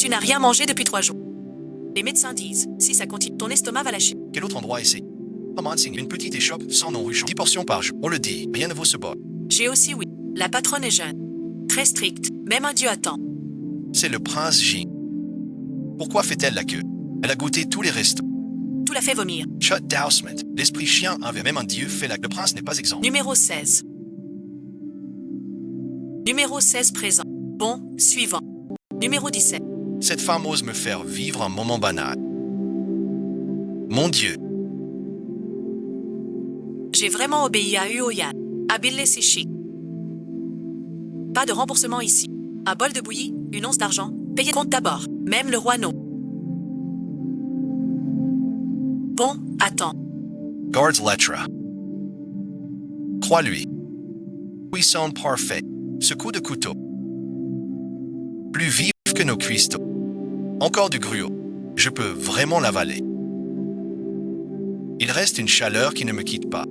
Tu n'as rien mangé depuis 3 jours. Les médecins disent, si ça continue, ton estomac va lâcher. Quel autre endroit essaie? Commencing, une petite échoppe sans nom ruchon. 10 portions par jour. On le dit, rien ne vaut ce bol. J'ai aussi oui. La patronne est jeune. Très stricte, même un dieu attend. C'est le prince J. Pourquoi fait-elle la queue? Elle a goûté tous les restos. Tout la fait vomir. Shut dousement. L'esprit chien envers même un dieu fait la... Le prince n'est pas exempt. Numéro 16. Numéro 16 présent. Bon, suivant. Numéro 17. Cette femme ose me faire vivre un moment banal. Mon Dieu. J'ai vraiment obéi à Uoyan. Habile c'est chic. Pas de remboursement ici. Un bol de bouillie, une once d'argent, payez compte d'abord. Même le roi non. Bon, attends. Guards Letra. Crois-lui. Cuisson parfait. Ce coup de couteau. Plus vif que nos cuistots. Encore du gruau. Je peux vraiment l'avaler. Il reste une chaleur qui ne me quitte pas.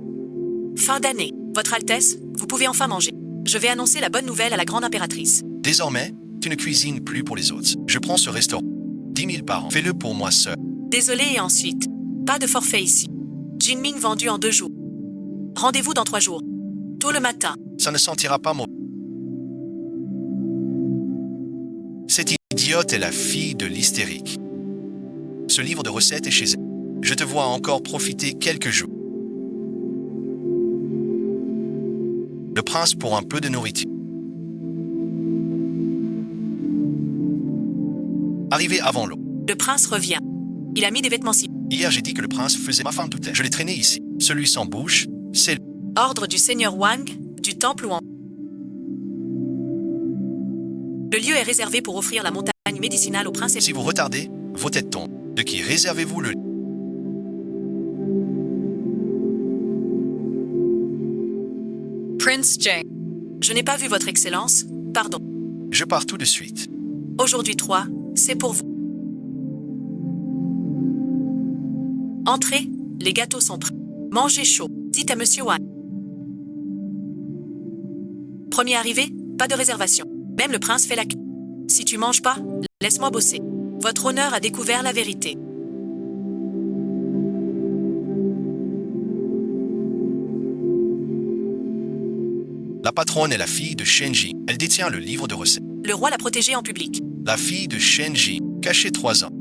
Fin d'année. Votre Altesse, vous pouvez enfin manger. Je vais annoncer la bonne nouvelle à la grande impératrice. Désormais, tu ne cuisines plus pour les autres. Je prends ce restaurant. 10 000 par an. Fais-le pour moi seul. Désolé et ensuite. Pas de forfait ici. Jinming vendu en 2 jours. Rendez-vous dans 3 jours. Tôt le matin. Ça ne sentira pas mauvais. Cette idiote est la fille de l'hystérique. Ce livre de recettes est chez elle. Je te vois encore profiter quelques jours. Le prince pour un peu de nourriture. Arrivé avant l'eau. Le prince revient. Il a mis des vêtements si. Hier, j'ai dit que le prince faisait ma femme doutait. Je l'ai traîné ici. Celui sans bouche, c'est... Ordre du seigneur Wang, du temple Wang. Le lieu est réservé pour offrir la montagne médicinale au prince. Si vous retardez, vos têtes tombent. De qui réservez-vous le... Prince Jane. Je n'ai pas vu votre excellence. Pardon. Je pars tout de suite. Aujourd'hui 3, c'est pour vous. Entrez, les gâteaux sont prêts. Mangez chaud, dites à monsieur Wang. Premier arrivé, pas de réservation. Même le prince fait la queue. Si tu manges pas, laisse-moi bosser. Votre honneur a découvert la vérité. La patronne est la fille de Shenji. Elle détient le livre de recettes. Le roi l'a protégée en public. La fille de Shenji, cachée 3 ans.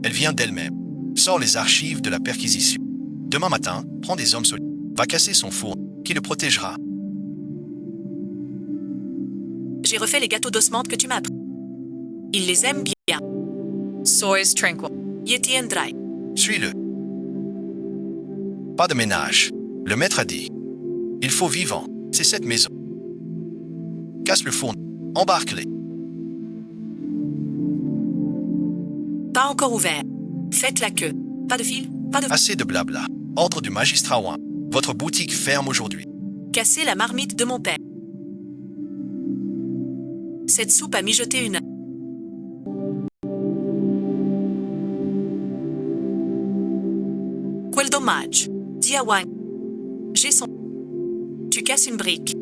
Elle vient d'elle-même. Sort les archives de la perquisition. Demain matin, prends des hommes solides. Va casser son four, qui le protégera. J'ai refait les gâteaux d'osmante que tu m'as appris. Il les aime bien. Sois tranquille. Yeti and dry. Suis-le. Pas de ménage. Le maître a dit. Il faut vivant. C'est cette maison. Casse le four. Embarque-les. Pas encore ouvert. Faites la queue. Pas de fil, pas de... Assez de blabla. Ordre du magistrat Wang. Votre boutique ferme aujourd'hui. Cassez la marmite de mon père. Cette soupe a mijoté une... Quel dommage. Dis à Wang. J'ai son... Tu casses une brique.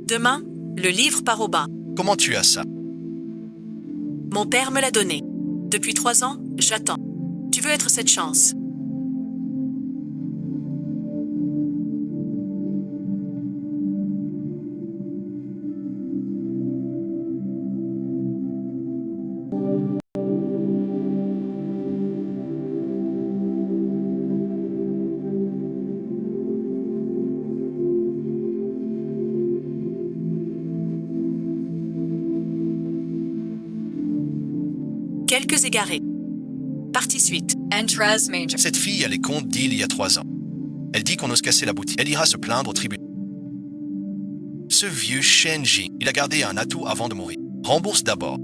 Demain, le livre part au bas. Comment tu as ça? Mon père me l'a donné. Depuis 3 ans, j'attends. Tu veux être cette chance? Quelques égarés. Partie suite. Entras Major. Cette fille a les comptes d'il y a 3 ans. Elle dit qu'on ose casser la boutique. Elle ira se plaindre au tribunal. Ce vieux Shenji, il a gardé un atout avant de mourir. Rembourse d'abord.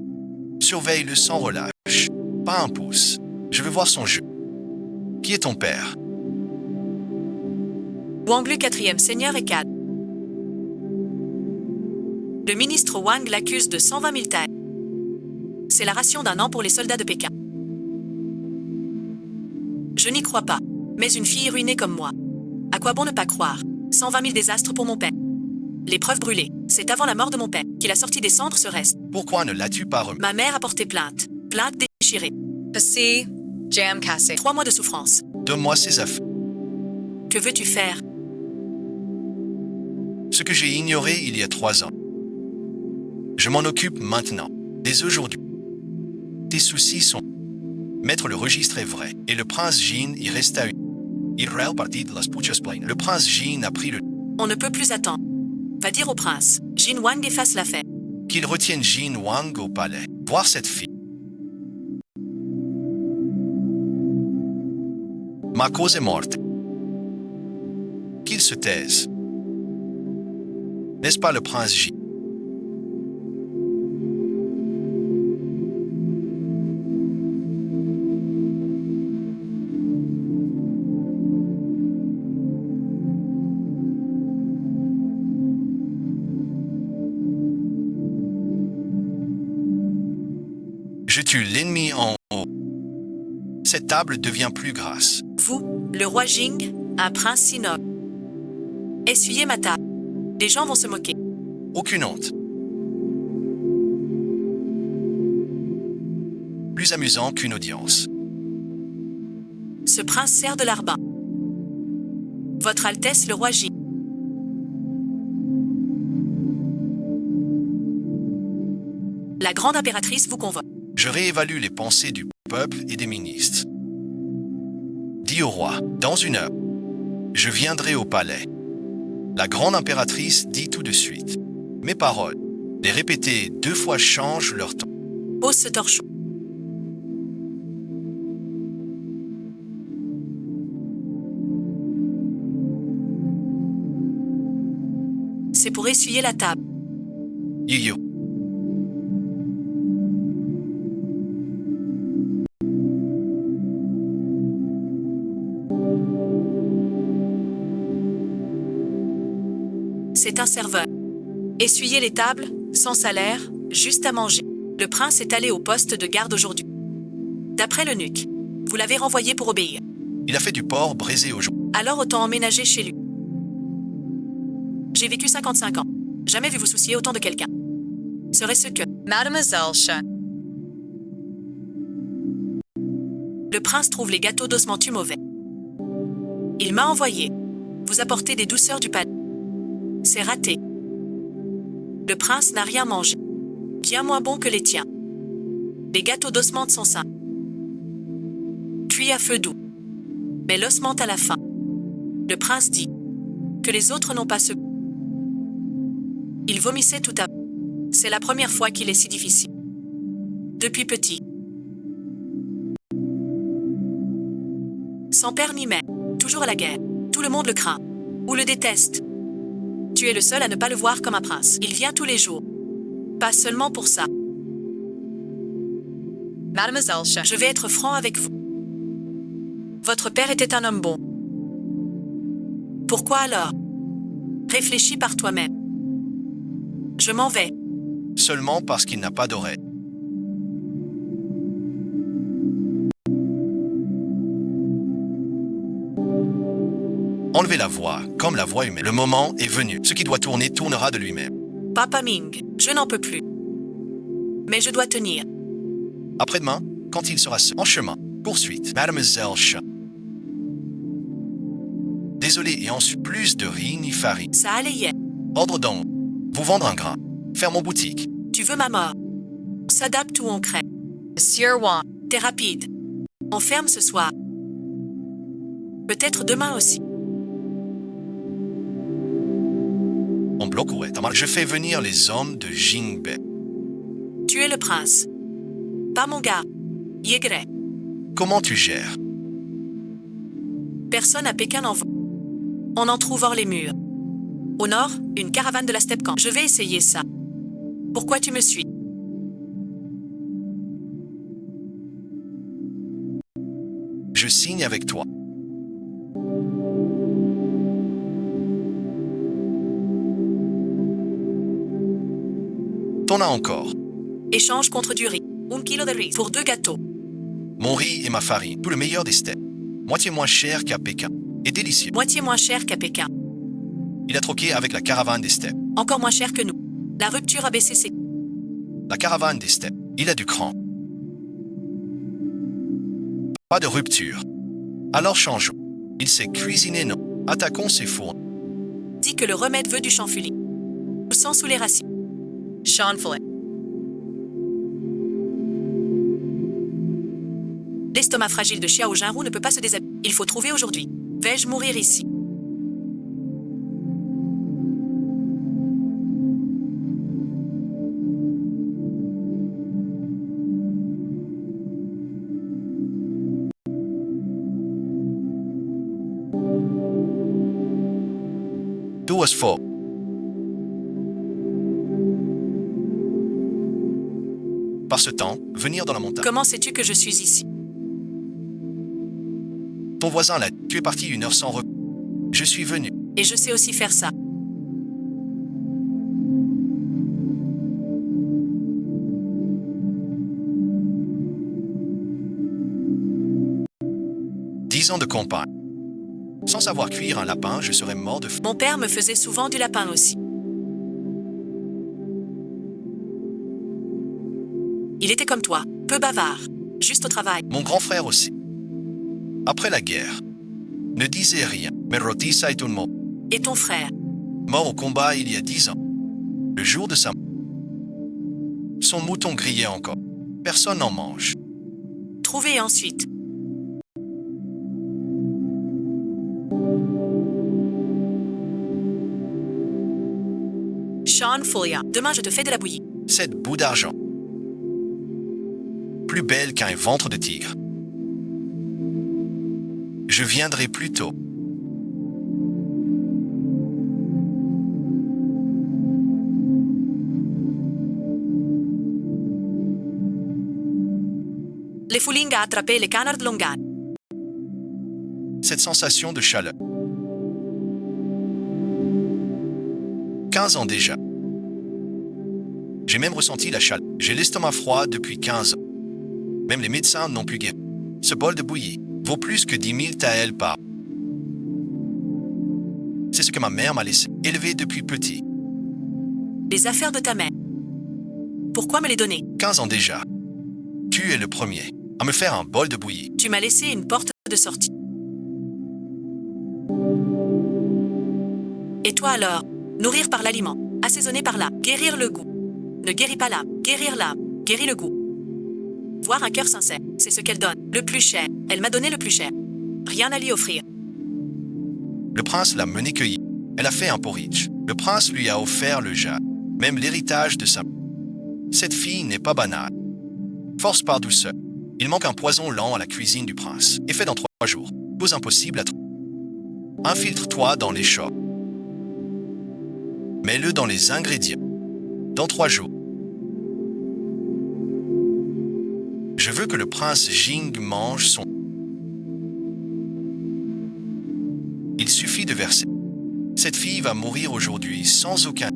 Surveille-le sans relâche. Pas un pouce. Je veux voir son jeu. Qui est ton père? Wanglu 4e seigneur et cadre. Le ministre Wang l'accuse de 120 000 tailles. C'est la ration d'1 an pour les soldats de Pékin. Je n'y crois pas, mais une fille ruinée comme moi. À quoi bon ne pas croire? 120 000 désastres pour mon père. Les preuves brûlées, c'est avant la mort de mon père qu'il a sorti des cendres ce reste. Pourquoi ne l'as-tu pas remis? Ma mère a porté plainte. Plainte déchirée. Passé, jam cassé. 3 mois de souffrance. Donne-moi ces affaires. Que veux-tu faire? Ce que j'ai ignoré il y a 3 ans. Je m'en occupe maintenant, dès aujourd'hui. Tes soucis sont... Mettre le registre est vrai, et le prince Jean y resta une. Israël partit de las Puchas Plaines. Le prince Jean a pris le... On ne peut plus attendre. Va dire au prince. Jin Wang efface l'affaire. Qu'il retienne Jean Wang au palais. Voir cette fille. Ma cause est morte. Qu'il se taise. N'est-ce pas le prince Jean? Je tue l'ennemi en haut. Cette table devient plus grasse. Vous, le roi Jing, un prince si noble. Essuyez ma table. Les gens vont se moquer. Aucune honte. Plus amusant qu'une audience. Ce prince sert de larbin. Votre Altesse le roi Jing. La grande impératrice vous convoque. Je réévalue les pensées du peuple et des ministres. Dis au roi, dans 1 heure, je viendrai au palais. La grande impératrice dit tout de suite. Mes paroles, les répéter 2 fois changent leur ton. Pose ce torchon. C'est pour essuyer la table. Yo-yo. C'est un serveur. Essuyez les tables, sans salaire, juste à manger. Le prince est allé au poste de garde aujourd'hui. D'après l'eunuque, vous l'avez renvoyé pour obéir. Il a fait du porc braisé au jour. Alors autant emménager chez lui. J'ai vécu 55 ans. Jamais vu vous soucier autant de quelqu'un. Serait-ce que... Mademoiselle Chat. Le prince trouve les gâteaux d'osmanthus mauvais. Il m'a envoyé vous apporter des douceurs du palais. C'est raté. Le prince n'a rien mangé. Bien moins bon que les tiens. Les gâteaux d'osmante sont sains. Cuits à feu doux. Mais l'osmante à la fin. Le prince dit que les autres n'ont pas ce goût. Il vomissait tout à coup. C'est la première fois qu'il est si difficile. Depuis petit. Sans père ni mère. Toujours à la guerre. Tout le monde le craint. Ou le déteste. Tu es le seul à ne pas le voir comme un prince. Il vient tous les jours. Pas seulement pour ça. Mademoiselle Chat. Je vais être franc avec vous. Votre père était un homme bon. Pourquoi alors? Réfléchis par toi-même. Je m'en vais. Seulement parce qu'il n'a pas d'oreille. Enlevez la voix, comme la voix humaine. Le moment est venu. Ce qui doit tourner tournera de lui-même. Papa Ming, je n'en peux plus. Mais je dois tenir. Après-demain, quand il sera seul, en chemin, poursuite, Mademoiselle Chat. Désolé et ensuite plus de riz ni farine. Ça allait hier. Ordre donc. Vous vendre un grain. Faire mon boutique. Tu veux ma mort? On s'adapte ou on crée. Monsieur Wang. T'es rapide. On ferme ce soir. Peut-être demain aussi. On bloque ouais. Je fais venir les hommes de Jingbe. Tu es le prince. Pas mon gars. Yegre. Comment tu gères? Personne à Pékin n'en veut. On en trouve hors les murs. Au nord, une caravane de la steppe camp. Je vais essayer ça. Pourquoi tu me suis? Je signe avec toi. T'en as encore. Échange contre du riz. 1 kilo de riz pour 2 gâteaux. Mon riz et ma farine, tout le meilleur des steppes. Moitié moins cher qu'à Pékin. Et délicieux. Moitié moins cher qu'à Pékin. Il a troqué avec la caravane des steppes. Encore moins cher que nous. La rupture a baissé ses... La caravane des steppes. Il a du cran. Pas de rupture. Alors changeons. Il sait cuisiner, non. Attaquons ses fours. Dit que le remède veut du chanfuli. Le sang sous les racines. Shanfully. L'estomac fragile de Xiao Jinru ne peut pas se déshabiller. Il faut trouver aujourd'hui. Vais-je mourir ici? Tout was faux. Par ce temps, venir dans la montagne. Comment sais-tu que je suis ici? Ton voisin l'a. Tu es parti 1 heure sans repos. Je suis venu. Et je sais aussi faire ça. Dix ans de campagne. Sans savoir cuire un lapin, je serais mort de faim. Mon père me faisait souvent du lapin aussi. Il était comme toi, peu bavard, juste au travail. Mon grand frère aussi. Après la guerre, ne disait rien, mais roti sai tout le monde. Et ton frère? Mort au combat il y a 10 ans. Le jour de sa mort. Son mouton grillait encore. Personne n'en mange. Trouvé ensuite. Sean Fulia. Demain, je te fais de la bouillie. Cette boue d'argent. Plus belle qu'un ventre de tigre. Je viendrai plus tôt. Les Fuling a attrapé les canards de Longan. Cette sensation de chaleur. 15 ans déjà. J'ai même ressenti la chaleur. J'ai l'estomac froid depuis 15 ans. Même les médecins n'ont pu guérir. Ce bol de bouillie vaut plus que 10 000 taels par. C'est ce que ma mère m'a laissé, élevé depuis petit. Les affaires de ta mère. Pourquoi me les donner? 15 ans déjà. Tu es le premier à me faire un bol de bouillie. Tu m'as laissé une porte de sortie. Et toi alors? Nourrir par l'aliment, assaisonner par l'âme, guérir le goût. Ne guéris pas l'âme, guéris le goût. Voir un cœur sincère, c'est ce qu'elle donne, le plus cher. Elle m'a donné le plus cher. Rien à lui offrir. Le prince l'a mené cueillir. Elle a fait un porridge. Le prince lui a offert le jade, même l'héritage de sa. Cette fille n'est pas banale. Force par douceur. Il manque un poison lent à la cuisine du prince, et fait dans 3 jours. Pose impossible à trouver. Infiltre-toi dans les shops. Mets-le dans les ingrédients. Dans 3 jours. Je veux que le prince Jing mange son. Il suffit de verser. Cette fille va mourir aujourd'hui sans aucun.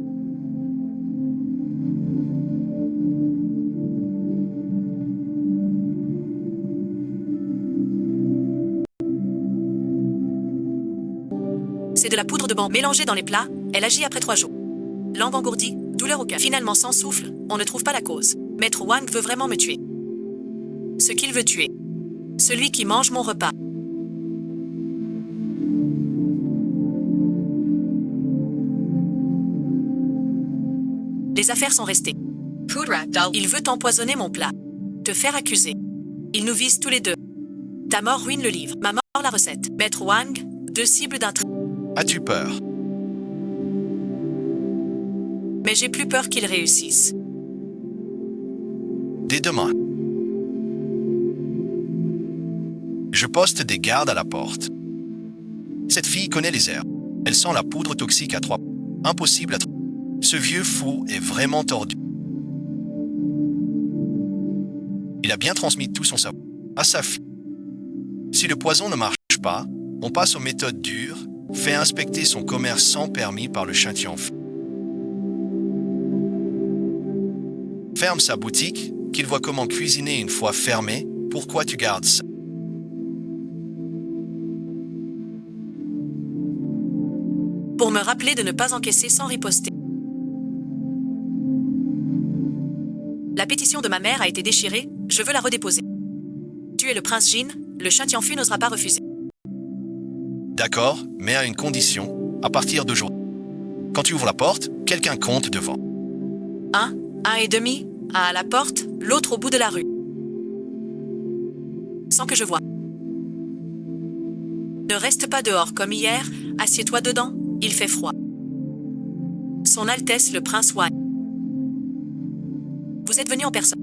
C'est de la poudre de bambou mélangée dans les plats. Elle agit après 3 jours. Langue engourdie, douleur au cœur. Finalement sans souffle, on ne trouve pas la cause. Maître Wang veut vraiment me tuer. Ce qu'il veut tuer. Celui qui mange mon repas. Les affaires sont restées. Pudra dal. Il veut empoisonner mon plat. Te faire accuser. Il nous vise tous les deux. Ta mort ruine le livre. Ma mort la recette. Maître Wang, 2 cibles d'un trait. As-tu peur? Mais j'ai plus peur qu'il réussisse. Dès demain. Je poste des gardes à la porte. Cette fille connaît les herbes. Elle sent la poudre toxique à 3. Impossible à. Ce vieux fou est vraiment tordu. Il a bien transmis tout son savoir à sa fille. Si le poison ne marche pas, on passe aux méthodes dures, fait inspecter son commerce sans permis par le châtillon. Ferme sa boutique, qu'il voit comment cuisiner une fois fermée. Pourquoi tu gardes ça? Pour me rappeler de ne pas encaisser sans riposter. La pétition de ma mère a été déchirée, je veux la redéposer. Tu es le prince Jin, Le châtien-fu n'osera pas refuser. D'accord, mais à une condition, à partir d'aujourd'hui. Quand tu ouvres la porte, quelqu'un compte devant. Un et demi, un à la porte, l'autre au bout de la rue. Sans que je voie. Ne reste pas dehors comme hier, assieds-toi dedans, il fait froid. Son Altesse le Prince Wang. Vous êtes venu en personne.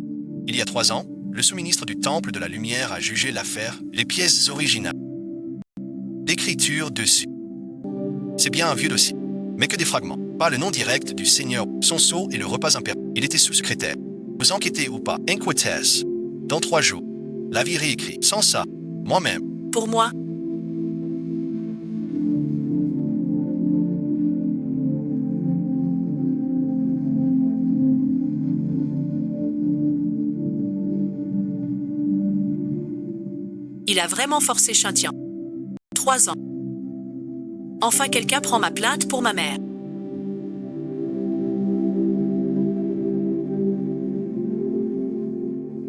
Il y a 3 ans, le sous-ministre du Temple de la Lumière a jugé l'affaire, les pièces originales. L'écriture dessus. C'est bien un vieux dossier, mais que des fragments. Pas le nom direct du Seigneur, son sceau et le repas impérial. Il était sous-secrétaire. Vous enquêtez ou pas? Inquiétez. Dans 3 jours. L'avis réécrit. Sans ça, moi-même. Pour moi, il a vraiment forcé Chintien. 3 ans. Enfin, quelqu'un prend ma plainte pour ma mère.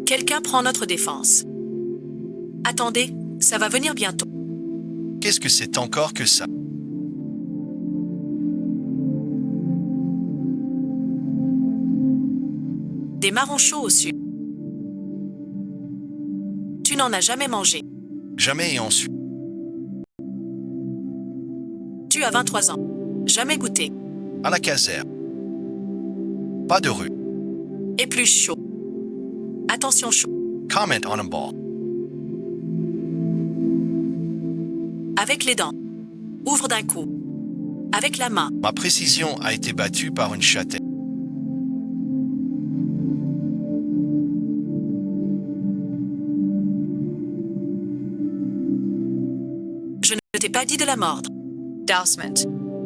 Quelqu'un prend notre défense. Attendez, ça va venir bientôt. Qu'est-ce que c'est encore que ça? Des marrons chauds au sud. Tu n'en as jamais mangé. Jamais et ensuite. Tu as 23 ans. Jamais goûté. À la caserne. Pas de rue. Épluche chaud. Attention chaud. Comment on a ball. Avec les dents. Ouvre d'un coup. Avec la main. Ma précision a été battue par une châtaigne. Je ne t'ai pas dit de la mordre. Dousement.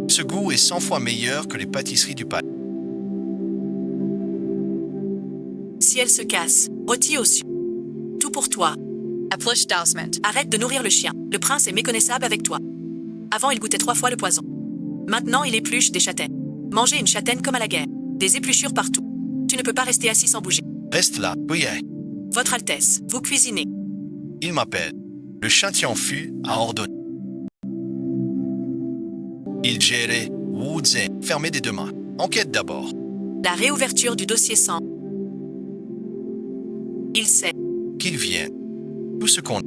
Ce goût est 100 fois meilleur que les pâtisseries du palais. Si elle se casse, rôtis au sud. Tout pour toi. Applish dousement. Arrête de nourrir le chien. Le prince est méconnaissable avec toi. Avant, il goûtait 3 fois le poison. Maintenant, il épluche des châtaignes. Manger une châtaigne comme à la guerre. Des épluchures partout. Tu ne peux pas rester assis sans bouger. Reste là, oui. Votre Altesse, vous cuisinez. Il m'appelle. Le châtien-fu a ordonné. Il gérait Wu Zhe, fermé des 2 mains. Enquête d'abord. La réouverture du dossier sans. Il sait. Qu'il vienne. Tout ce qu'on...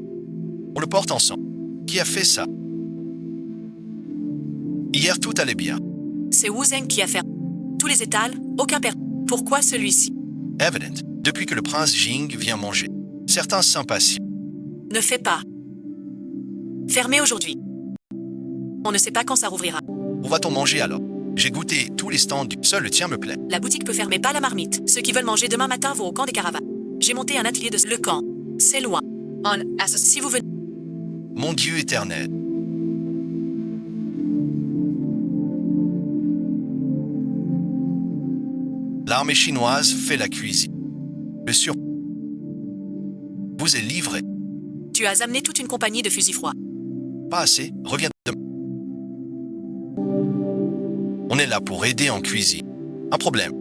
On le porte ensemble. Qui a fait ça? Hier, tout allait bien. C'est Wu Zeng qui a fait. Tous les étals, aucun père. Pourquoi celui-ci? Evident. Depuis que le prince Jing vient manger. Certains s'impatientent. Ne fais pas. Fermé aujourd'hui. On ne sait pas quand ça rouvrira. Où va-t-on manger alors? J'ai goûté tous les stands du... Seul le tien me plaît. La boutique peut fermer, pas la marmite. Ceux qui veulent manger demain matin vont au camp des caravanes. J'ai monté un atelier de... Le camp. C'est loin. On assassin. Si vous venez... Mon Dieu éternel. L'armée chinoise fait la cuisine. Le sur... Vous est livré. Tu as amené toute une compagnie de fusils froids. Pas assez. Reviens demain. On est là pour aider en cuisine. Un problème.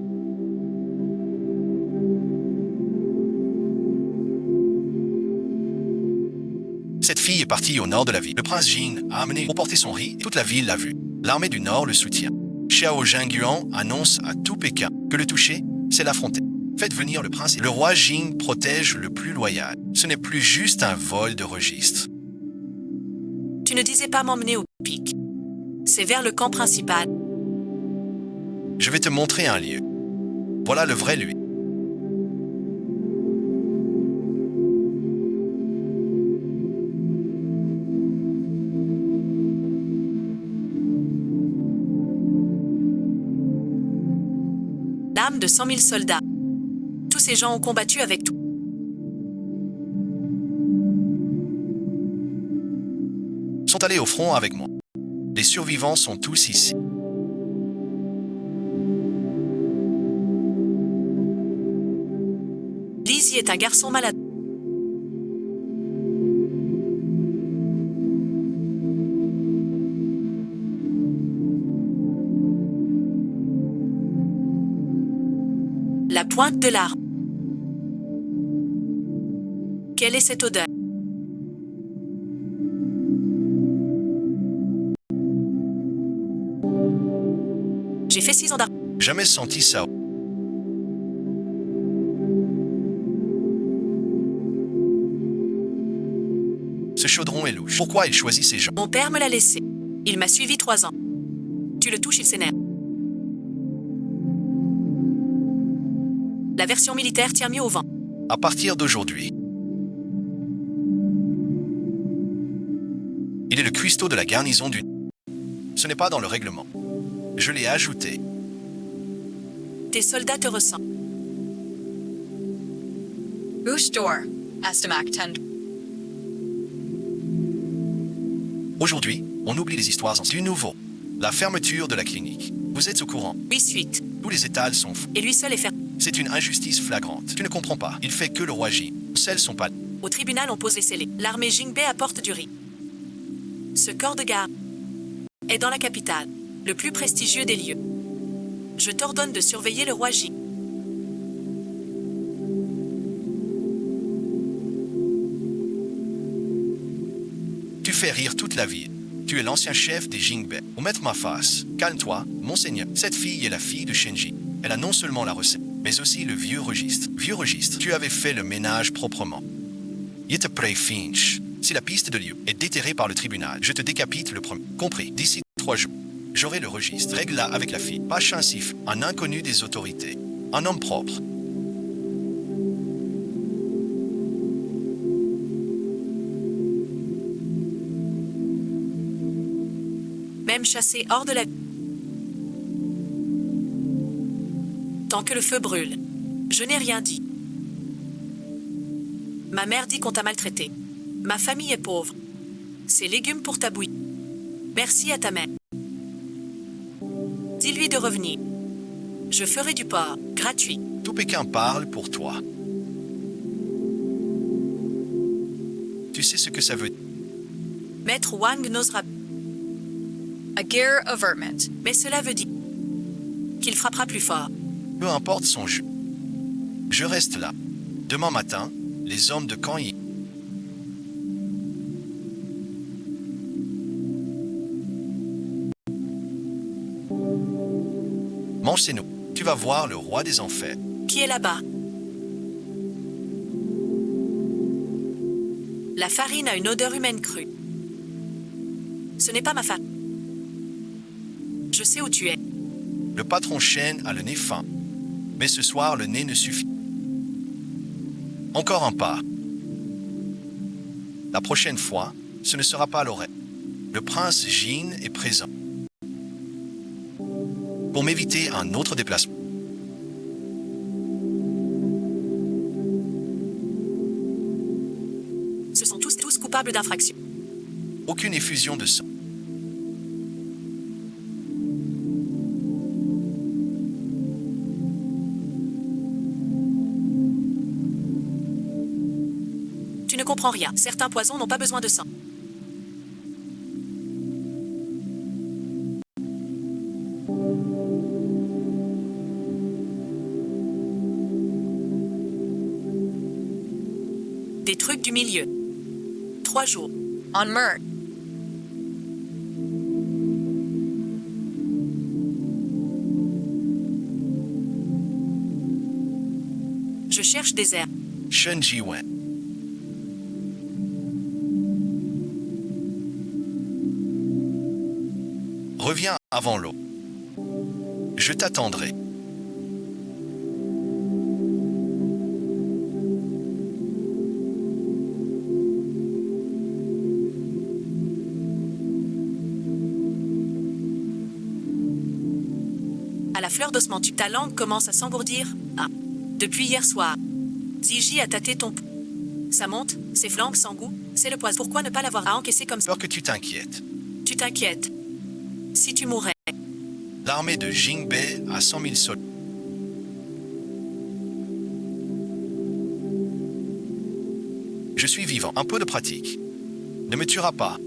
Cette fille est partie au nord de la ville. Le prince Jin a amené pour porter son riz et toute la ville l'a vu. L'armée du nord le soutient. Xiao Zhengyuan annonce à tout Pékin que le toucher, c'est l'affronter. Faites venir le prince et le roi Jing protège le plus loyal. Ce n'est plus juste un vol de registre. Tu ne disais pas m'emmener au pic. C'est vers le camp principal. Je vais te montrer un lieu. Voilà le vrai lui. L'âme de 100 000 soldats. Tous ces gens ont combattu avec tout. Sont allés au front avec moi. Les survivants sont tous ici. Lizzie est un garçon malade. La pointe de l'arbre. Quelle est cette odeur? fait 6 ans d'argent. Jamais senti ça. Ce chaudron est louche. Pourquoi il choisit ces gens? Mon père me l'a laissé. Il m'a suivi 3 ans. Tu le touches, il s'énerve. La version militaire tient mieux au vent. À partir d'aujourd'hui, il est le cuistot de la garnison du... Ce n'est pas dans le règlement. Je l'ai ajouté. Tes soldats te ressentent. Ustor, Astamak 10. Aujourd'hui, on oublie les histoires anciennes. Du nouveau. La fermeture de la clinique. Vous êtes au courant. Lui suite. Tous les étals sont fous. Et lui seul est fermé. C'est une injustice flagrante. Tu ne comprends pas. Il fait que le roi J. Celles sont pas... Au tribunal, on pose les scellés. L'armée Jingbei apporte du riz. Ce corps de garde est dans la capitale, le plus prestigieux des lieux. Je t'ordonne de surveiller le roi J. Tu fais rire toute la ville. Tu es l'ancien chef des Jingbei. Ou mettre ma face. Calme-toi, monseigneur. Cette fille est la fille de Shenji. Elle a non seulement la recette, mais aussi le vieux registre. Vieux registre, tu avais fait le ménage proprement. Il te prêt Finch. Si la piste de lieu est déterrée par le tribunal, je te décapite le premier. Compris, d'ici 3 jours. J'aurai le registre. Règle-la avec la fille. Pas chincif, un inconnu des autorités. Un homme propre. Même chassé hors de la... Tant que le feu brûle. Je n'ai rien dit. Ma mère dit qu'on t'a maltraité. Ma famille est pauvre. C'est légumes pour ta bouillie. Merci à ta mère. Dis-lui de revenir. Je ferai du porc, gratuit. Tout Pékin parle pour toi. Tu sais ce que ça veut dire. Maître Wang n'osera... A gear avertment. Mais cela veut dire qu'il frappera plus fort. Peu importe son jeu. Je reste là. Demain matin, les hommes de camp y... Mange-nous. Tu vas voir le roi des enfers. Qui est là-bas? La farine a une odeur humaine crue. Ce n'est pas ma farine. Je sais où tu es. Le patron Shen a le nez fin. Mais ce soir, le nez ne suffit. Encore un pas. La prochaine fois, ce ne sera pas l'oreille. Le prince Jin est présent. Pour m'éviter un autre déplacement. Ce sont tous coupables d'infraction. Aucune effusion de sang. Tu ne comprends rien. Certains poisons n'ont pas besoin de sang. Des trucs du milieu. 3 jours. On Mert. Je cherche des herbes. Shen Jiwen. Reviens avant l'eau. Je t'attendrai. À la fleur d'osmantu, ta langue commence à s'engourdir. Ah. Depuis hier soir. Ziji a tâté ton... Ça monte, ses flancs sans goût, c'est le poison. Pourquoi ne pas l'avoir à encaisser comme ça? Peur que tu t'inquiètes. Tu t'inquiètes. Si tu mourais. L'armée de Jingbei a 100 000 soldats. Je suis vivant. Un peu de pratique ne me tuera pas.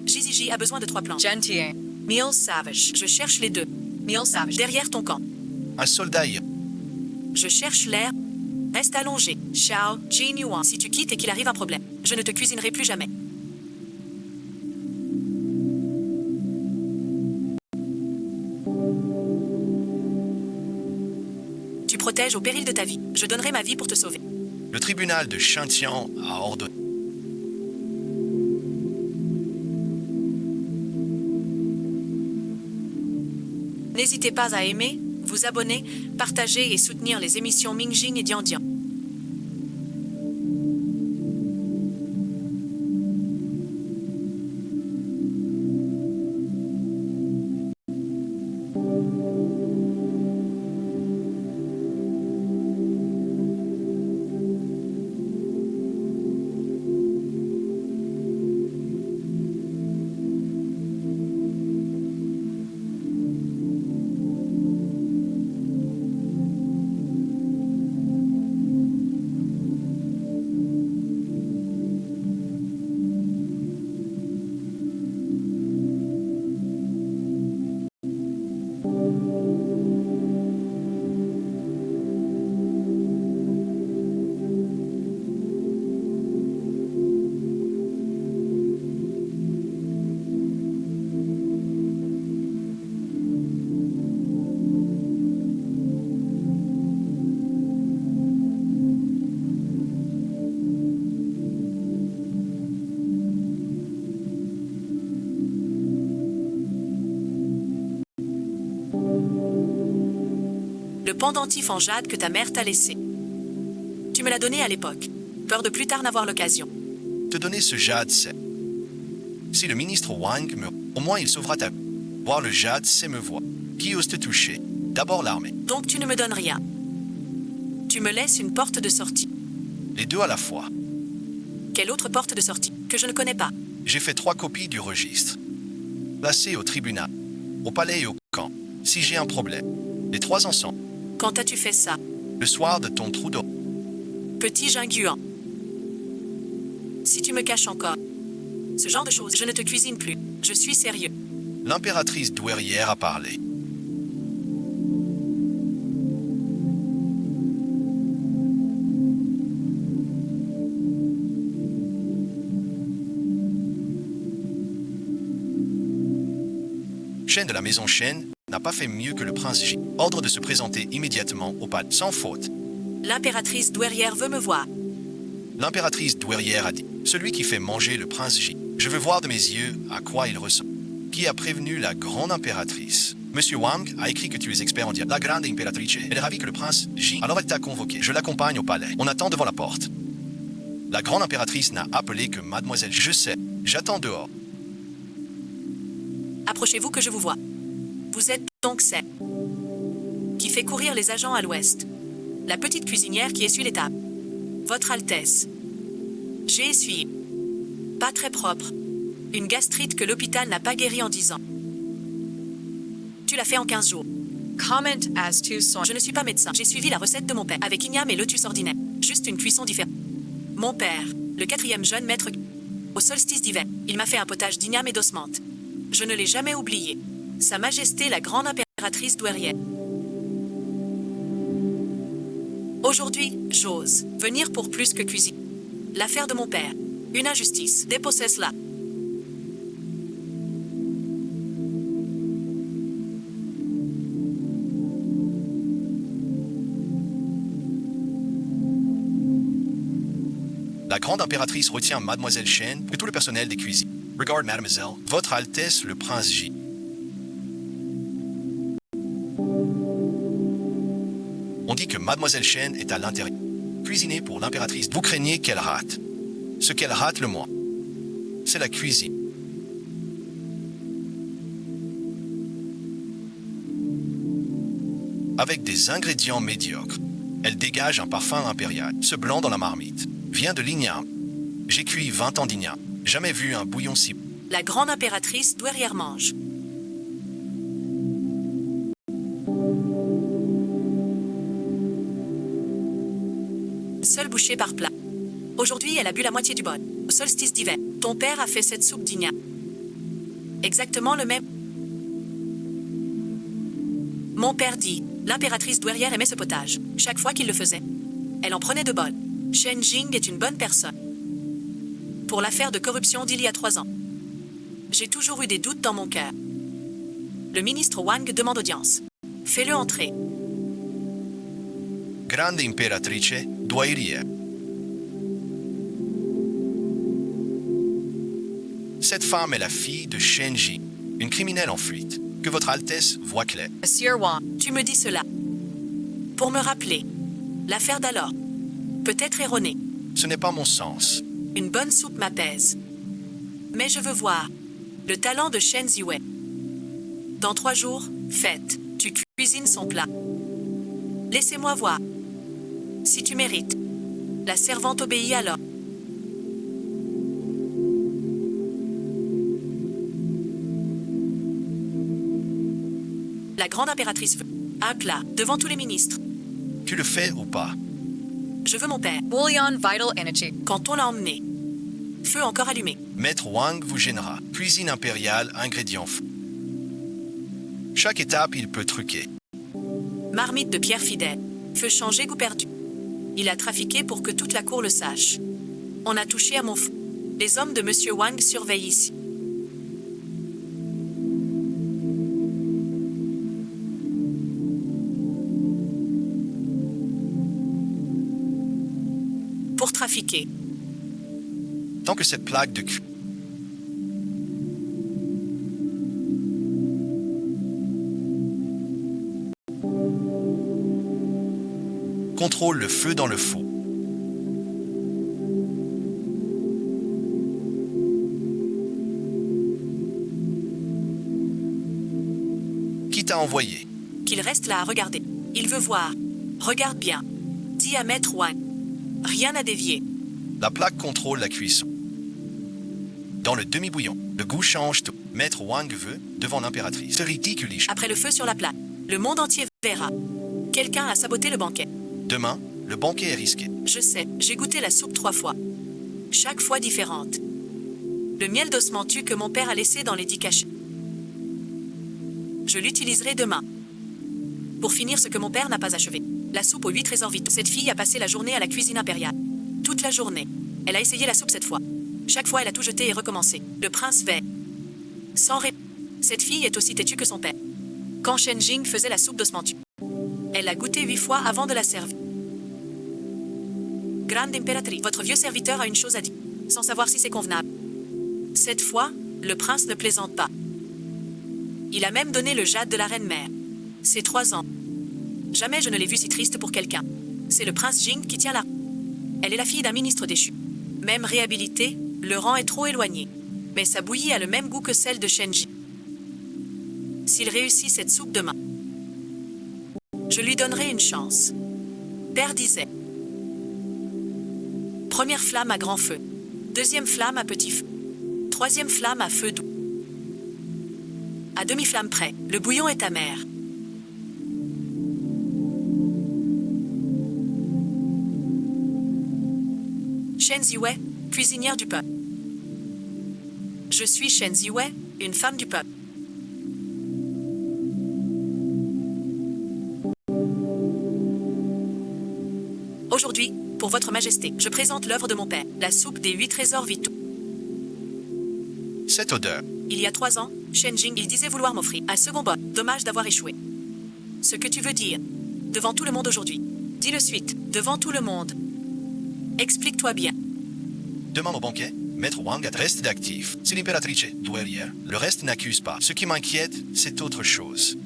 Ziji a besoin de 3 planches. Gentien. Meal Savage. Je cherche les 2. Meal Savage. Derrière ton camp. Un soldat ira. Je cherche l'air. Reste allongé. Xiao, Jin Yuan. Si tu quittes et qu'il arrive un problème, je ne te cuisinerai plus jamais. protège au péril de ta vie. Je donnerai ma vie pour te sauver. Le tribunal de Shintian a ordonné. N'hésitez pas à aimer, vous abonner, partager et soutenir les émissions Mingjing et Diandian. Le pendentif en jade que ta mère t'a laissé. Tu me l'as donné à l'époque. Peur de plus tard n'avoir l'occasion. Te donner ce jade, c'est... Si le ministre Wang meurt, au moins il sauvera ta... Voir le jade, c'est me voir. Qui ose te toucher? D'abord l'armée. Donc tu ne me donnes rien. Tu me laisses une porte de sortie. Les deux à la fois. Quelle autre porte de sortie que je ne connais pas? J'ai fait 3 copies du registre. Placées au tribunal, au palais et au camp. Si j'ai un problème, les 3 ensemble. Quand as-tu fait ça? Le soir de ton trou d'eau. Petit Jinguan. Si tu me caches encore ce genre de choses, je ne te cuisine plus. Je suis sérieux. L'impératrice douairière a parlé. Shen de la maison Shen n'a pas fait mieux que le prince J. Ordre de se présenter immédiatement au palais, sans faute. L'impératrice douairière veut me voir. L'impératrice douairière a dit, celui qui fait manger le prince J. Je veux voir de mes yeux à quoi il ressemble. Qui a prévenu la grande impératrice? Monsieur Wang a écrit que tu es expert en diable. La grande impératrice, elle est ravie que le prince J. Alors elle t'a convoqué. Je l'accompagne au palais. On attend devant la porte. La grande impératrice n'a appelé que mademoiselle. Je sais. J'attends dehors. Approchez-vous que je vous vois. Vous êtes donc celle qui fait courir les agents à l'ouest. La petite cuisinière qui essuie les tables. Votre Altesse. J'ai essuyé. Pas très propre. Une gastrite que l'hôpital n'a pas guérie en 10 ans. Tu l'as fait en 15 jours. Comment as to son. Je ne suis pas médecin. J'ai suivi la recette de mon père, avec igname et lotus ordinaire. Juste une cuisson différente. Mon père, le 4e jeune maître, au solstice d'hiver, il m'a fait un potage d'igname et d'osmante. Je ne l'ai jamais oublié. Sa Majesté la grande impératrice douairière. Aujourd'hui, j'ose venir pour plus que cuisine. L'affaire de mon père. Une injustice. Déposez cela. La grande impératrice retient mademoiselle Shen et tout le personnel des cuisines. Regarde, mademoiselle, votre Altesse le prince J. On dit que mademoiselle Shen est à l'intérieur. Cuisiner pour l'impératrice. Vous craignez qu'elle rate. Ce qu'elle rate le moins, c'est la cuisine. Avec des ingrédients médiocres, elle dégage un parfum impérial. Ce blanc dans la marmite vient de l'igname. J'ai cuit 20 ans d'igname. Jamais vu un bouillon si... La grande impératrice douairière mange. Seule bouchée par plat. Aujourd'hui, elle a bu la moitié du bol. Au solstice d'hiver, ton père a fait cette soupe d'igname. Exactement le même. Mon père dit, l'impératrice douairière aimait ce potage. Chaque fois qu'il le faisait, elle en prenait 2 bols. Shen Jing est une bonne personne. Pour l'affaire de corruption d'il y a 3 ans, j'ai toujours eu des doutes dans mon cœur. Le ministre Wang demande audience. Fais-le entrer. Grande imperatrice douairière. Cette femme est la fille de Shenji, une criminelle en fuite, que votre Altesse voit clair. Monsieur Wang. Tu me dis cela. Pour me rappeler. L'affaire d'alors. Peut-être erronée. Ce n'est pas mon sens. Une bonne soupe m'apaise. Mais je veux voir. Le talent de Shen Ziwei. Dans 3 jours, fête. Tu cuisines son plat. Laissez-moi voir. Si tu mérites. La servante obéit alors. La grande impératrice veut un plat devant tous les ministres. Tu le fais ou pas? Je veux mon père. Bouillon Vital Energy. Quand on l'a emmené. Feu encore allumé. Maître Wang vous gênera. Cuisine impériale, ingrédients fous. Chaque étape, il peut truquer. Marmite de pierre fidèle. Feu changé, goût perdu. Il a trafiqué pour que toute la cour le sache. On a touché à mon fou. Les hommes de Monsieur Wang surveillent ici. Pour trafiquer. Tant que cette plaque de cul... Contrôle le feu dans le four. Qui t'a envoyé? Qu'il reste là à regarder. Il veut voir. Regarde bien. Dis à Maître Wang. Rien à dévier. La plaque contrôle la cuisson. Dans le demi-bouillon, le goût change tout. Maître Wang veut, devant l'impératrice, se ridiculiser. Après le feu sur la plaque, le monde entier verra. Quelqu'un a saboté le banquet. Demain, le banquet est risqué. Je sais, j'ai goûté la soupe 3 fois. Chaque fois différente. Le miel d'osmantu que mon père a laissé dans les 10 cachets. Je l'utiliserai demain. Pour finir ce que mon père n'a pas achevé. La soupe aux 8 trésors vitaux. Cette fille a passé la journée à la cuisine impériale. Toute la journée. Elle a essayé la soupe 7 fois. Chaque fois, elle a tout jeté et recommencé. Le prince veille. Sans réponse. Cette fille est aussi têtue que son père. Quand Shen Jing faisait la soupe d'osmantu. Elle a goûté 8 fois avant de la servir. Grande impératrice, votre vieux serviteur a une chose à dire, sans savoir si c'est convenable. Cette fois, le prince ne plaisante pas. Il a même donné le jade de la reine-mère. C'est 3 ans. Jamais je ne l'ai vu si triste pour quelqu'un. C'est le prince Jing qui tient la... Elle est la fille d'un ministre déchu. Même réhabilité, le rang est trop éloigné. Mais sa bouillie a le même goût que celle de Shenji. S'il réussit cette soupe demain, je lui donnerai une chance. Père disait. Première flamme à grand feu. Deuxième flamme à petit feu. Troisième flamme à feu doux. À demi-flamme près, le bouillon est amer. Shen Ziwei, cuisinière du peuple. Je suis Shen Ziwei, une femme du peuple. Aujourd'hui, pour votre majesté, je présente l'œuvre de mon père, la soupe des 8 trésors vitaux. Cette odeur, Il y a 3 ans, Shen Jing, il disait vouloir m'offrir un second bol. Dommage d'avoir échoué. Ce que tu veux dire, devant tout le monde aujourd'hui. Dis le suite, devant tout le monde. Explique-toi bien. demain au banquet, Maître Wang reste d'actif. C'est l'impératrice douairière. Le reste n'accuse pas. Ce qui m'inquiète, c'est autre chose.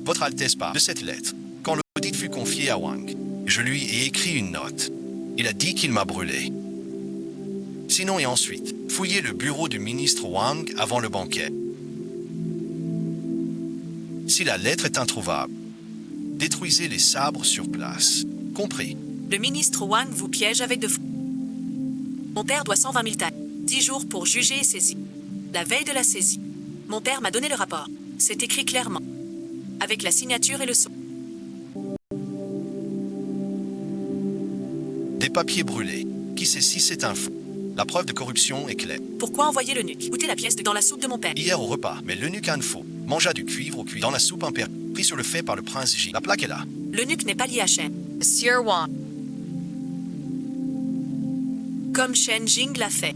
Votre Altesse parle de cette lettre. Quand l'audit fut confié à Wang, je lui ai écrit une note. Il a dit qu'il m'a brûlé. Sinon et ensuite, fouillez le bureau du ministre Wang avant le banquet. Si la lettre est introuvable, détruisez les sabres sur place. Compris. Le ministre Wang vous piège avec de fous. Mon père doit 120 000 tailles. 10 jours pour juger et saisir. La veille de la saisie, mon père m'a donné le rapport. C'est écrit clairement. Avec la signature et le sceau. Des papiers brûlés. Qui sait si c'est un faux? La preuve de corruption est claire. Pourquoi envoyer l'eunuque goûter la pièce dans la soupe de mon père? Hier au repas, mais l'eunuque Han Fo mangea du cuivre au cuit dans la soupe impériale, pris sur le fait par le prince Ji. La plaque est là. L'eunuque n'est pas lié à Shen. Monsieur Wang. Comme Shen Jing l'a fait.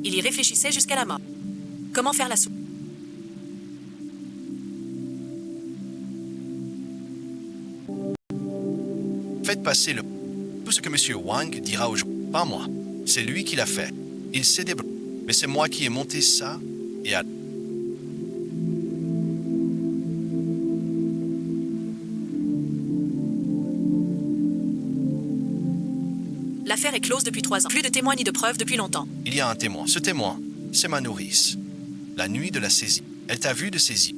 Il y réfléchissait jusqu'à la mort. Comment faire la soupe? Faites passer le... Tout ce que M. Wang dira aujourd'hui, pas moi. C'est lui qui l'a fait. Il s'est débrouillé. Mais c'est moi qui ai monté ça et à... L'affaire est close depuis 3 ans. Plus de témoins ni de preuves depuis longtemps. Il y a un témoin. Ce témoin, c'est ma nourrice. La nuit de la saisie. Elle t'a vu de saisie.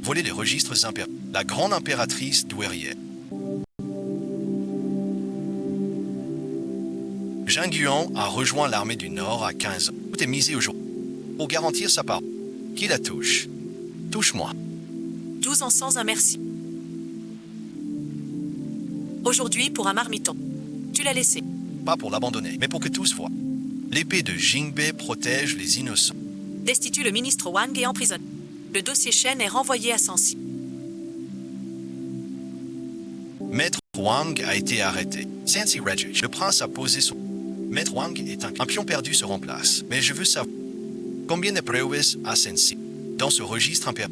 Voler des registres impériaux. La grande impératrice douairière. Zhang Yuan a rejoint l'armée du Nord à 15 ans. Tout est misé au jour. Pour garantir sa part. Qui la touche? Touche-moi. 12 ans sans un merci. Aujourd'hui, pour un marmiton. Tu l'as laissé. Pas pour l'abandonner, mais pour que tous voient. L'épée de Jingbei protège les innocents. Destitue le ministre Wang et emprisonne. Le dossier Shen est renvoyé à Sanxi. Maître Wang a été arrêté. Sanxi Regis, le prince a posé son... Maître Wang est un pion perdu se remplace. Mais je veux savoir... Combien de preuves a Sanxi dans ce registre impérial?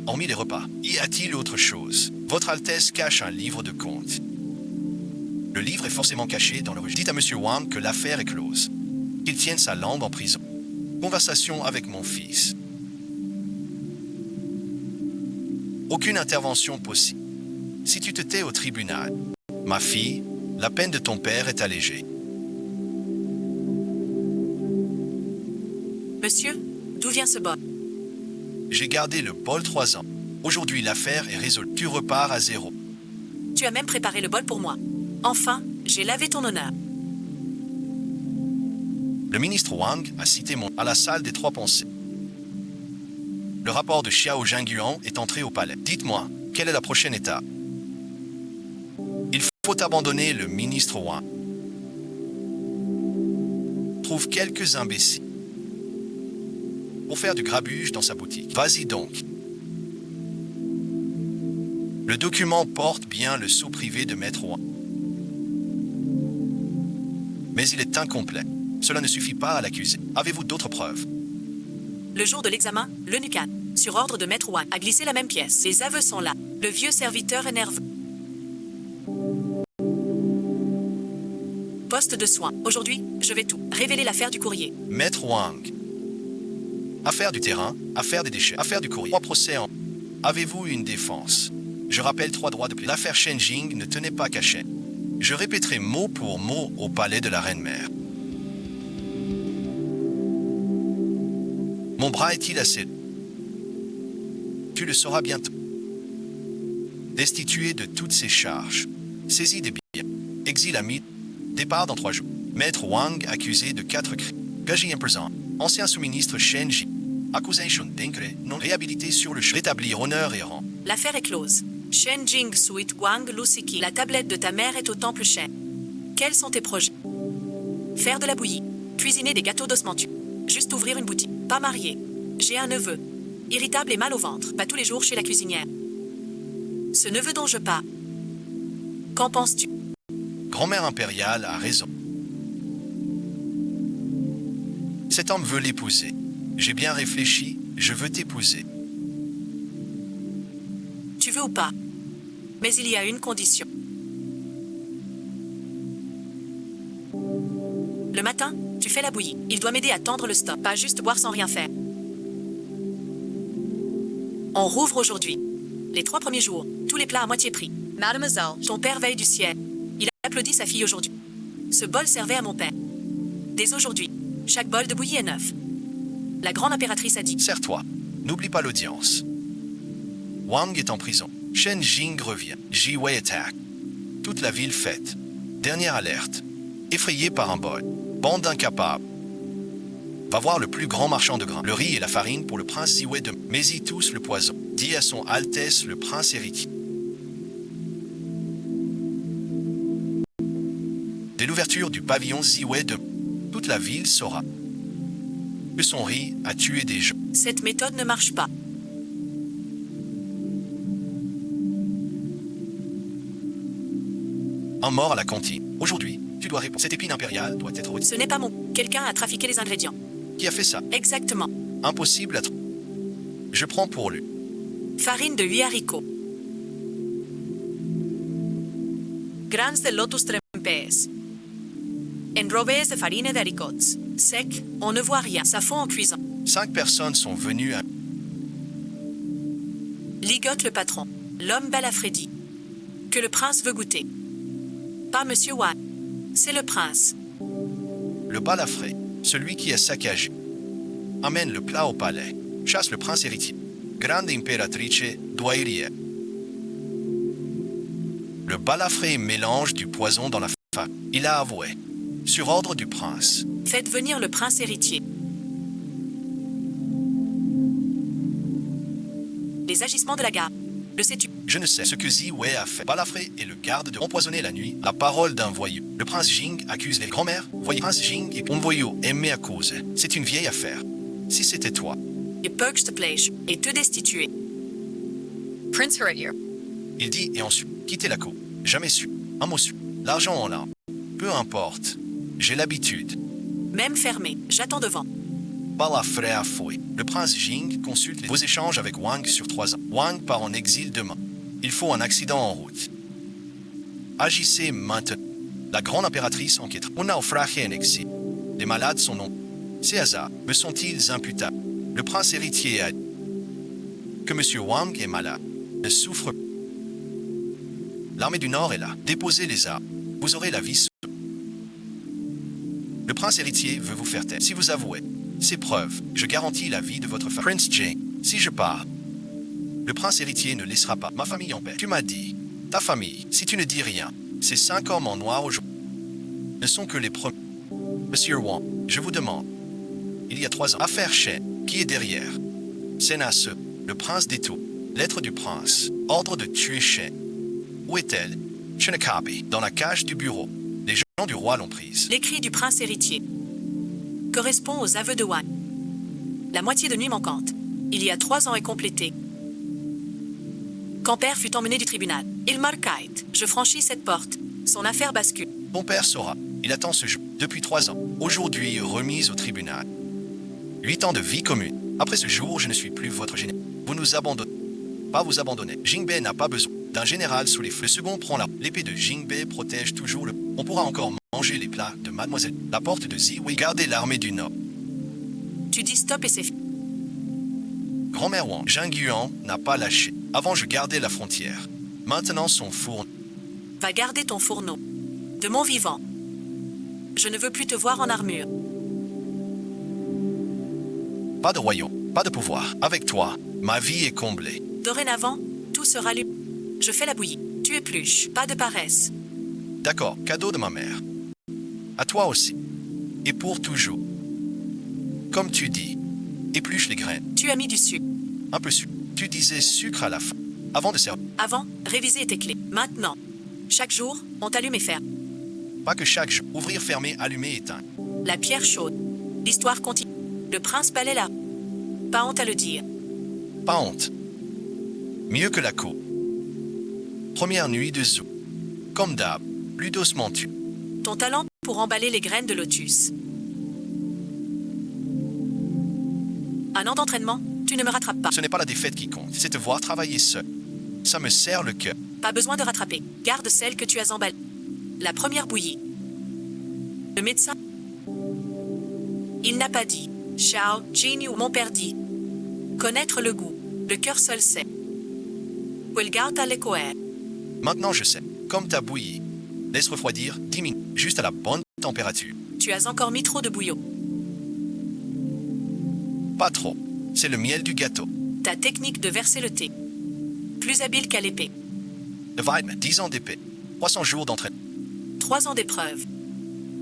Hormis les repas, y a-t-il autre chose? Votre Altesse cache un livre de comptes. Le livre est forcément caché dans le registre. Dites à M. Wang que l'affaire est close. Qu'il tienne sa langue en prison. Conversation avec mon fils. Aucune intervention possible. Si tu te tais au tribunal, ma fille, la peine de ton père est allégée. Monsieur, d'où vient ce bol? J'ai gardé le bol 3 ans. Aujourd'hui, l'affaire est résolue. Tu repars à 0. Tu as même préparé le bol pour moi. Enfin, j'ai lavé ton honneur. Le ministre Wang a cité mon... à la salle des 3 pensées. Le rapport de Xiao Zhangyuan est entré au palais. Dites-moi, quelle est la prochaine étape? Il faut abandonner le ministre Wang. Trouve quelques imbéciles pour faire du grabuge dans sa boutique. Vas-y donc. Le document porte bien le sceau privé de Maître Wang. Mais il est incomplet. Cela ne suffit pas à l'accuser. Avez-vous d'autres preuves? Le jour de l'examen, le Nukan, sur ordre de Maître Wang, a glissé la même pièce. Les aveux sont là. Le vieux serviteur est nerveux. Poste de soins. Aujourd'hui, je vais tout révéler l'affaire du courrier. Maître Wang. Affaire du terrain, affaire des déchets, affaire du courrier. 3 procès en... Avez-vous une défense? Je rappelle 3 droits de plainte. L'affaire Shen Jing ne tenait pas qu'à Shen. Je répéterai mot pour mot au palais de la Reine-Mère. Mon bras est-il assez... Tu le sauras bientôt. Destitué de toutes ses charges. Saisi des biens. Exil à mythe. Départ dans 3 jours. Maître Wang accusé de 4 crimes. Gaji imprison. Ancien sous-ministre Shen Ji. Accusation d'incré. Non réhabilité sur le champ. Rétablir honneur et rang. L'affaire est close. Shen Jing Suit Wang Lusiki. La tablette de ta mère est au temple Shen. Quels sont tes projets? Faire de la bouillie. Cuisiner des gâteaux d'osmantu. Juste ouvrir une boutique. Pas marié. J'ai un neveu. Irritable et mal au ventre. Pas tous les jours chez la cuisinière. Ce neveu dont je parle. Qu'en penses-tu? Grand-mère impériale a raison. Cet homme veut l'épouser. J'ai bien réfléchi, je veux t'épouser. Tu veux ou pas? Mais il y a une condition. Le matin, tu fais la bouillie. Il doit m'aider à tendre le stop, pas juste boire sans rien faire. On rouvre aujourd'hui. Les 3 premiers jours, tous les plats à moitié prix. Mademoiselle, Ton père veille du ciel. Il a applaudi sa fille aujourd'hui. Ce bol servait à mon père. Dès aujourd'hui, chaque bol de bouillie est neuf. La grande impératrice a dit. Serre-toi, n'oublie pas l'audience. Wang est en prison. Shen Jing revient. Ji Wei attaque. Toute la ville fête. Dernière alerte. Effrayé par un bol. Bande d'incapables. Va voir le plus grand marchand de grains. Le riz et la farine pour le prince Ziwei de... Mais y tous le poison. Dit à son Altesse le prince héritier. Dès l'ouverture du pavillon Ziwei de... Toute la ville saura que son riz a tué des gens. Cette méthode ne marche pas. Un mort à la cantine. Aujourd'hui, tu dois répondre. Cette épine impériale doit être retirée. Ce n'est pas mon... Quelqu'un a trafiqué les ingrédients. Qui a fait ça? Exactement. Impossible à... Je prends pour lui. Farine de 8 haricots. Grans de lotus trempés. Enrobés de farine d'haricots. Sec, on ne voit rien, ça fond en cuisant. 5 personnes sont venues à... Ligote le patron, l'homme balafrédi. Que le prince veut goûter. Pas Monsieur Wan. C'est le prince. Le balafré, celui qui est saccagé. Amène le plat au palais. Chasse le prince héritier. Grande impératrice douairière. Le balafré mélange du poison dans la farine. Il a avoué. Sur ordre du prince. Faites venir le prince héritier. Les agissements de la garde. Le sais-tu? Je ne sais ce que Ziwei a fait. Balafré est le garde de empoisonner la nuit. La parole d'un voyou. Le prince Jing accuse les grands-mères. Voyez, Prince Jing est un voyou aimé à cause. C'est une vieille affaire. Si c'était toi. Je peux te plaire et te destituer. Prince Heretier. Il dit et ensuite, quittez la cour. Jamais su. Un mot su. L'argent en larmes. Peu importe. J'ai l'habitude. Même fermé, j'attends devant. Balafré a fouet. Le prince Jing consulte vos échanges avec Wang sur 3 ans. Wang part en exil demain. Il faut un accident en route. Agissez maintenant. La grande impératrice enquête. On naufragé en exil. Les malades sont non. Ces hasards me sont-ils imputables? Le prince héritier a dit que M. Wang est malade. Ne souffre pas. L'armée du Nord est là. Déposez les armes. Vous aurez la vie sauve. Le prince héritier veut vous faire taire. Si vous avouez ces preuves, je garantis la vie de votre femme. Prince Jing, si je pars, le prince héritier ne laissera pas ma famille en paix. Tu m'as dit, ta famille, si tu ne dis rien, ces 5 hommes en noir aujourd'hui ne sont que les premiers. Monsieur Wang, je vous demande, il y a 3 ans, affaire Shen, qui est derrière? Senace, le prince des Tours, lettre du prince, ordre de tuer Shen. Où est-elle? Shenakabe, dans la cage du bureau. Les gens du roi l'ont prise. L'écrit du prince héritier correspond aux aveux de Wan. La moitié de nuit manquante, il y a 3 ans est complétée. Quand père fut emmené du tribunal, il marquait. Je franchis cette porte. Son affaire bascule. Mon père saura. Il attend ce jour depuis 3 ans. Aujourd'hui, remise au tribunal. 8 ans de vie commune. Après ce jour, je ne suis plus votre général. Vous nous abandonnez. Pas vous abandonner. Jingbei n'a pas besoin d'un général sous les feux. Le second prend l'épée de Jingbei protège toujours le... On pourra encore manger les plats de mademoiselle. La porte de Ziwei. Gardez l'armée du Nord. Tu dis stop et c'est fini. Grand-mère Wang, Zhang Yuan n'a pas lâché. Avant, je gardais la frontière. Maintenant, son fourneau. Va garder ton fourneau. De mon vivant. Je ne veux plus te voir en armure. Pas de royaume, pas de pouvoir. Avec toi, ma vie est comblée. Dorénavant, tout sera lu. Je fais la bouillie. Tu épluches. Pas de paresse. D'accord, cadeau de ma mère. À toi aussi. Et pour toujours. Comme tu dis, épluche les graines. Tu as mis du sucre. Un peu sucre. Tu disais sucre à la fin. Avant de servir. Avant, réviser tes clés. Maintenant. Chaque jour, on t'allume et ferme. Pas que chaque jour. Ouvrir, fermer, allumer, éteindre. La pierre chaude. L'histoire continue. Le prince balaie là. Pas honte à le dire. Pas honte. Mieux que la cour. Première nuit de zoo. Comme d'hab, plus doucement tu. Ton talent pour emballer les graines de lotus. Un an d'entraînement, tu ne me rattrapes pas. Ce n'est pas la défaite qui compte, c'est te voir travailler seul. Ça me serre le cœur. Pas besoin de rattraper. Garde celle que tu as emballée. La première bouillie. Le médecin. Il n'a pas dit. Xiao, Jin ou mon père dit. Connaître le goût. Le cœur seul sait. Huelgauta le coer. Maintenant je sais. Comme ta bouillie. Laisse refroidir 10 minutes, juste à la bonne température. Tu as encore mis trop de bouillon. Pas trop. C'est le miel du gâteau. Ta technique de verser le thé. Plus habile qu'à l'épée. Le Weidman, 10 ans d'épée. 300 jours d'entraînement. 3 ans d'épreuve.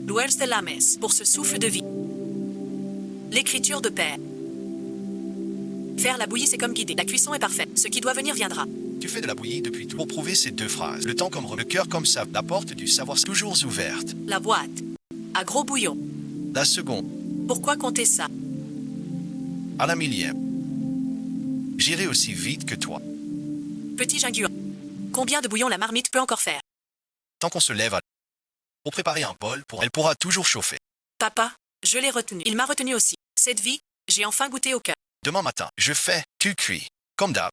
Luers de Lames pour ce souffle de vie. L'écriture de père. Faire la bouillie, c'est comme guider. La cuisson est parfaite. Ce qui doit venir viendra. Tu fais de la bouillie depuis tout. Pour prouver ces 2 phrases. Le temps comme le cœur comme ça. La porte du savoir toujours ouverte. La boîte. À gros bouillon. La seconde. Pourquoi compter ça? À la millième. J'irai aussi vite que toi. Petit Jinguan. Combien de bouillon la marmite peut encore faire? Tant qu'on se lève à... Pour préparer un bol, elle pourra toujours chauffer. Papa, je l'ai retenu. Il m'a retenu aussi. Cette vie, j'ai enfin goûté au cœur. Demain matin, je fais, tu cuis. Comme d'hab.